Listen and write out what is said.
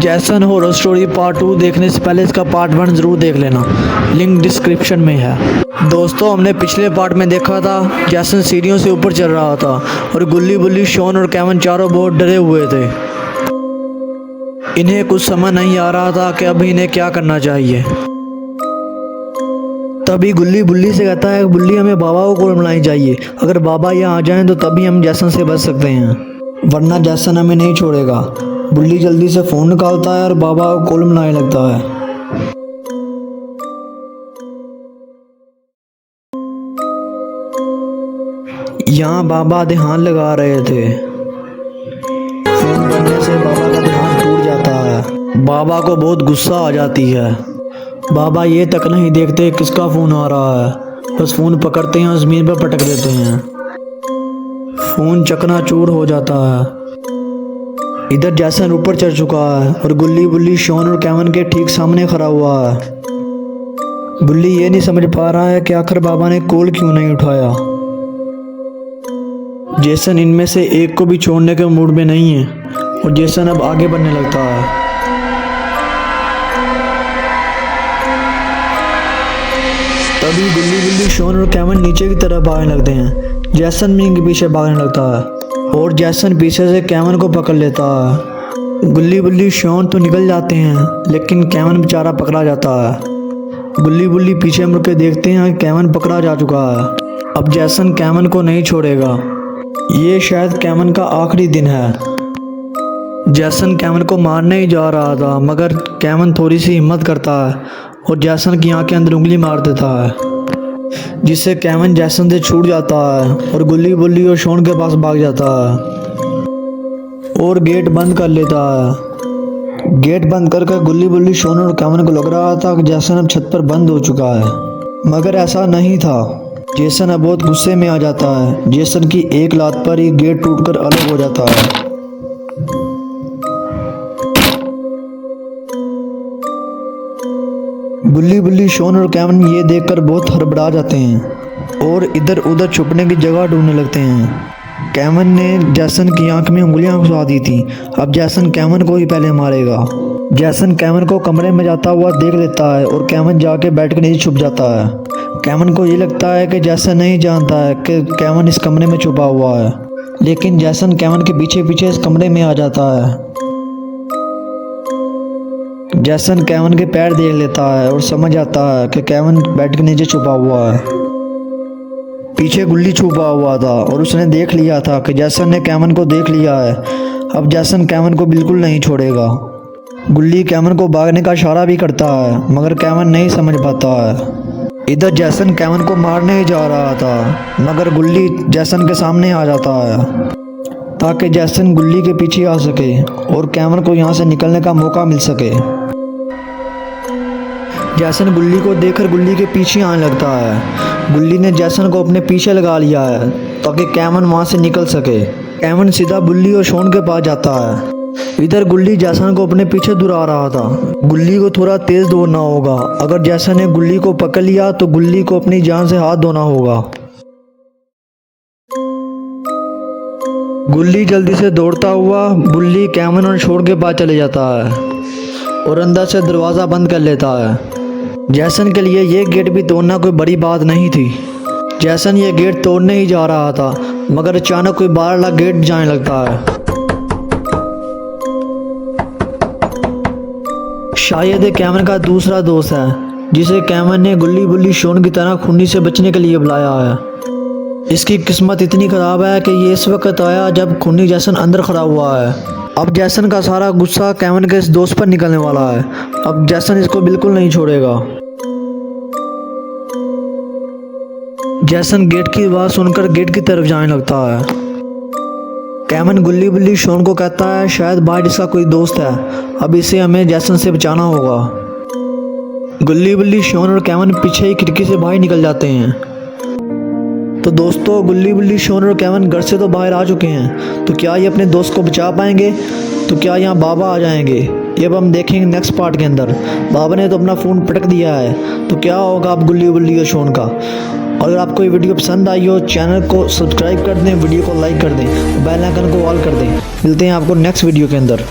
जैसन horror story part 2 देखने से पहले इसका पार्ट 1 ज़रूर देख लेना, लिंक डिस्क्रिप्शन में है। दोस्तों, हमने पिछले पार्ट में देखा था जैसन सीढ़ियों से ऊपर चल रहा था और गुल्ली बुल्ली, शॉन और केविन चारों बहुत डरे हुए थे। इन्हें कुछ समझ नहीं आ रहा था कि अब इन्हें क्या करना चाहिए। तभी गुल्ली बुल्ली से कहता है, बुल्ली हमें बाबा को कॉल मिलानी चाहिए। अगर बाबा यहाँ आ जाएं तो तभी हम जैसन से बच सकते हैं, वरना जैसन हमें नहीं छोड़ेगा। बुल्ली जल्दी से फ़ोन निकालता है और बाबा को कॉल मिलाने लगता है। यहाँ बाबा ध्यान लगा रहे थे। फ़ोन करने से बाबा का ध्यान टूट जाता है। बाबा को बहुत गुस्सा आ जाती है। बाबा ये तक नहीं देखते किसका फ़ोन आ रहा है, बस फ़ोन पकड़ते हैं और ज़मीन पर पटक देते हैं। फ़ोन चकनाचूर हो जाता है। इधर जैसन ऊपर चढ़ चुका है और गुल्ली बुल्ली, शॉन और केविन के ठीक सामने खड़ा हुआ है। गुल्ली ये नहीं समझ पा रहा है कि आखिर बाबा ने कॉल क्यों नहीं उठाया। जैसन इनमें से एक को भी छोड़ने के मूड में नहीं है और जैसन अब आगे बढ़ने लगता है। तभी गुल्ली बुल्ली, शॉन और केविन नीचे की तरफ भागने लगते हैं। जैसन भी इनके पीछे भागने लगता है और जैसन पीछे से केविन को पकड़ लेता है। गुल्ली बुल्ली, शॉन तो निकल जाते हैं लेकिन केविन बेचारा पकड़ा जाता है। गुल्ली बुल्ली पीछे मुड़ के देखते हैं कि केविन पकड़ा जा चुका है। अब जैसन केविन को नहीं छोड़ेगा। ये शायद केविन का आखिरी दिन है। जैसन केविन को मारने ही जा रहा था, मगर केविन थोड़ी सी हिम्मत करता है और जैसन की आंख के अंदर उंगली मार देता है, जिससे केविन जैसन से छूट जाता है और गुल्ली बुल्ली और शॉन के पास भाग जाता है और गेट बंद कर लेता है। गेट बंद करके गुल्ली बुल्ली, शॉन और केविन को लग रहा था कि जैसन अब छत पर बंद हो चुका है, मगर ऐसा नहीं था। जैसन अब बहुत गुस्से में आ जाता है। जैसन की एक लात पर ही गेट टूटकर अलग हो जाता है। गुल्ली बुल्ली, शॉन और केविन ये देखकर बहुत हड़बड़ा जाते हैं और इधर उधर छुपने की जगह ढूंढने लगते हैं। केविन ने जैसन की आंख में उंगलियां घुसा दी थी। अब जैसन केविन को ही पहले मारेगा। जैसन केविन को कमरे में जाता हुआ देख लेता है और केविन जाके बेड के नीचे छुप जाता है। केविन को ये लगता है कि जैसन नहीं जानता है कि केविन इस कमरे में छुपा हुआ है, लेकिन जैसन केविन के पीछे पीछे इस कमरे में आ जाता है। जैसन केविन के पैर देख लेता है और समझ आता है कि केविन बेड के नीचे छुपा हुआ है। पीछे गुल्ली छुपा हुआ था और उसने देख लिया था कि जैसन ने केविन को देख लिया है। अब जैसन केविन को बिल्कुल नहीं छोड़ेगा। गुल्ली केविन को भागने का इशारा भी करता है, मगर केविन नहीं समझ पाता है। इधर जैसन केविन को मारने ही जा रहा था, मगर गुल्ली जैसन के सामने आ जाता है ताकि जैसन गुल्ली के पीछे आ सके और केविन को यहाँ से निकलने का मौका मिल सके। जैसन गुल्ली को देखकर गुल्ली के पीछे आने लगता है। गुल्ली ने जैसन को अपने पीछे लगा लिया है ताकि केविन वहाँ से निकल सके। केविन सीधा बुल्ली और शॉन के पास जाता है। इधर गुल्ली जैसन को अपने पीछे दौड़ा रहा था। गुल्ली को थोड़ा तेज दौड़ना होगा। अगर जैसन ने गुल्ली को पकड़ लिया तो गुल्ली को अपनी जान से हाथ धोना होगा। गुल्ली जल्दी से दौड़ता हुआ बुल्ली, केविन और शॉन के पास चले जाता है और अंदर से दरवाज़ा बंद कर लेता है। जैसन के लिए ये गेट भी तोड़ना कोई बड़ी बात नहीं थी। जैसन ये गेट तोड़ने ही जा रहा था, मगर अचानक कोई बाहर वाला गेट जाने लगता है। शायद ये केविन का दूसरा दोस्त है, जिसे केविन ने गुल्ली बुल्ली, शॉन की तरह खूनी से बचने के लिए बुलाया है। इसकी किस्मत इतनी ख़राब है कि ये इस वक्त आया जब खूनी जैसन अंदर खड़ा हुआ है। अब जैसन का सारा गुस्सा केविन के इस दोस्त पर निकलने वाला है। अब जैसन इसको बिल्कुल नहीं छोड़ेगा। जैसन गेट की आवाज़ सुनकर गेट की तरफ जाने लगता है। केविन गुल्ली बुल्ली, शॉन को कहता है शायद बाहर इसका कोई दोस्त है, अब इसे हमें जैसन से बचाना होगा। गुल्ली बुल्ली, शॉन और केविन पीछे ही खिड़की से बाहर निकल जाते हैं। तो दोस्तों, गुल्ली बुल्ली, शॉन और केविन घर से तो बाहर आ चुके हैं, तो क्या ये अपने दोस्त को बचा पाएंगे? तो क्या यहाँ बाबा आ जाएंगे? ये अब हम देखेंगे नेक्स्ट पार्ट के अंदर। बाबा ने तो अपना फ़ोन पटक दिया है, तो क्या होगा अब गुल्ली बुल्ली और शॉन का? और अगर आपको ये वीडियो पसंद आई हो, चैनल को सब्सक्राइब कर दें, वीडियो को लाइक कर दें, बेल आइकन को ऑल कर दें। मिलते हैं आपको नेक्स्ट वीडियो के अंदर।